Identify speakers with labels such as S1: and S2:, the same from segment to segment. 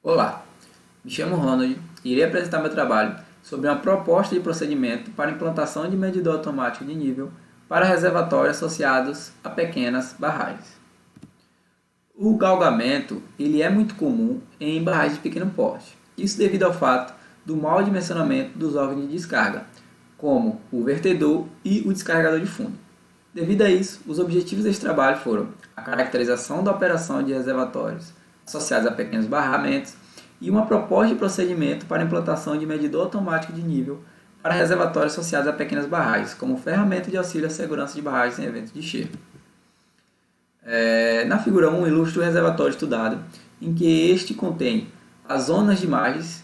S1: Olá, me chamo Ronald e irei apresentar meu trabalho sobre uma proposta de procedimento para implantação de medidor automático de nível para reservatórios associados a pequenas barragens. O galgamento ele é muito comum em barragens de pequeno porte, isso devido ao fato do mau dimensionamento dos órgãos de descarga, como o vertedor e o descarregador de fundo. Devido a isso, os objetivos deste trabalho foram a caracterização da operação de reservatórios associados a pequenos barramentos e uma proposta de procedimento para a implantação de medidor automático de nível para reservatórios associados a pequenas barragens, como ferramenta de auxílio à segurança de barragens em eventos de cheio. Na figura 1, ilustra o reservatório estudado, em que este contém as zonas de margens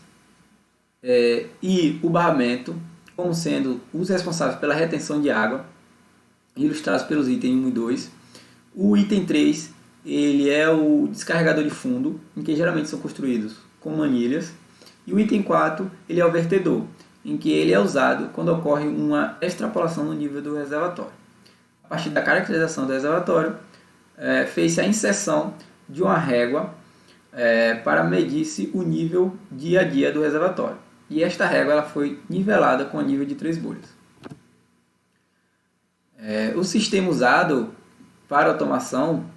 S1: e o barramento, como sendo os responsáveis pela retenção de água, ilustrados pelos itens 1 e 2. O item 3 ele é o descarregador de fundo, em que geralmente são construídos com manilhas. E o item 4 ele é o vertedor, em que ele é usado quando ocorre uma extrapolação no nível do reservatório. A partir da caracterização do reservatório, fez-se a inserção de uma régua para medir-se o nível dia a dia do reservatório. E esta régua ela foi nivelada com o nível de 3 bolhas. O sistema usado para automação,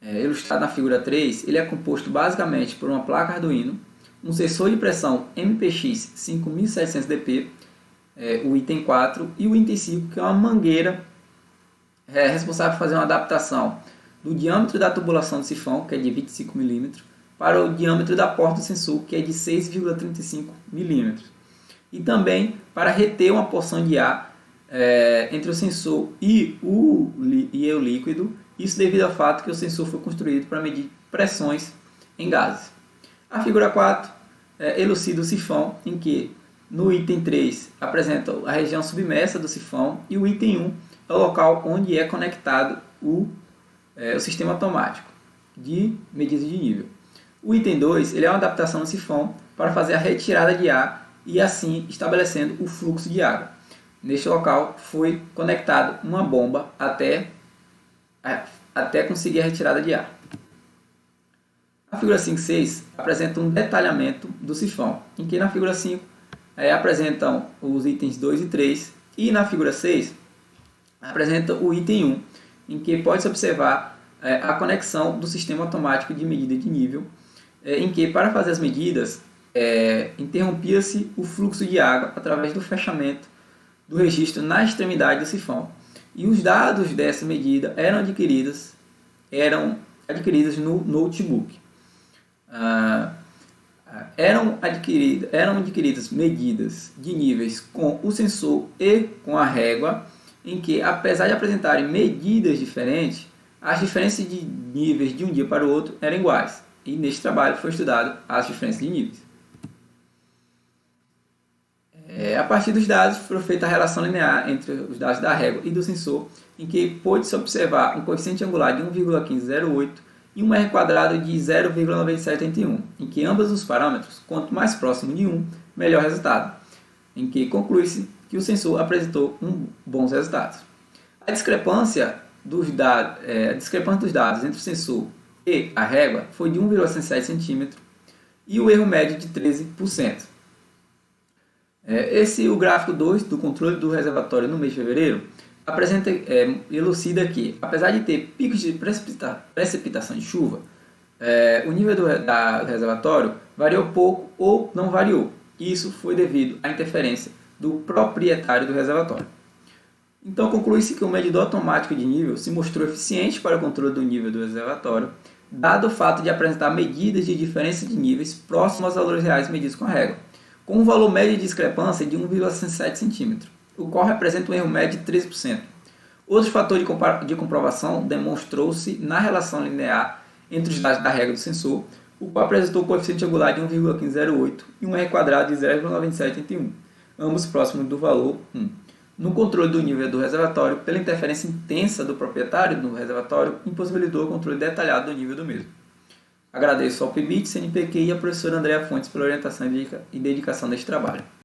S1: ilustrado na figura 3, ele é composto basicamente por uma placa Arduino, um sensor de pressão MPX 5700DP, o item 4, e o item 5, que é uma mangueira responsável por fazer uma adaptação do diâmetro da tubulação do sifão, que é de 25 mm, para o diâmetro da porta do sensor, que é de 6,35 mm. E também para reter uma porção de ar entre o sensor e o líquido, isso devido ao fato que o sensor foi construído para medir pressões em gases. A figura 4 elucida o sifão, em que no item 3 apresenta a região submersa do sifão e o item 1 é o local onde é conectado o sistema automático de medida de nível. O item 2 ele é uma adaptação do sifão para fazer a retirada de ar e assim estabelecendo o fluxo de água. Neste local foi conectado uma bomba até conseguir a retirada de ar. A figura 5 e 6 apresenta um detalhamento do sifão, em que na figura 5 apresentam os itens 2 e 3 e na figura 6 apresenta o item 1, em que pode-se observar a conexão do sistema automático de medida de nível, em que para fazer as medidas interrompia-se o fluxo de água através do fechamento do registro na extremidade do sifão. E os dados dessa medida eram adquiridos no notebook. Eram adquiridas medidas de níveis com o sensor e com a régua, em que, apesar de apresentarem medidas diferentes, as diferenças de níveis de um dia para o outro eram iguais. E neste trabalho foi estudado as diferenças de níveis. A partir dos dados, foi feita a relação linear entre os dados da régua e do sensor, em que pôde-se observar um coeficiente angular de 1,1508 e um R² de 0,9781, em que ambos os parâmetros, quanto mais próximo de 1, melhor resultado, em que conclui-se que o sensor apresentou bons resultados. A discrepância dos dados entre o sensor e a régua foi de 1,67 cm e o erro médio de 13%. O gráfico 2 do controle do reservatório no mês de fevereiro elucida que, apesar de ter picos de precipitação de chuva, o nível do reservatório variou pouco ou não variou. Isso foi devido à interferência do proprietário do reservatório. Então conclui-se que o medidor automático de nível se mostrou eficiente para o controle do nível do reservatório, dado o fato de apresentar medidas de diferença de níveis próximos aos valores reais medidos com a régua, com um valor médio de discrepância de 1,67 cm, o qual representa um erro médio de 13%. Outro fator de comprovação demonstrou-se na relação linear entre os dados da régua do sensor, o qual apresentou um coeficiente angular de 1,1508 e um R² de 0,9781, ambos próximos do valor 1. No controle do nível do reservatório, pela interferência intensa do proprietário do reservatório, impossibilitou o controle detalhado do nível do mesmo. Agradeço ao PIBIT, CNPq e à professora Andréa Fontes pela orientação e dedicação deste trabalho.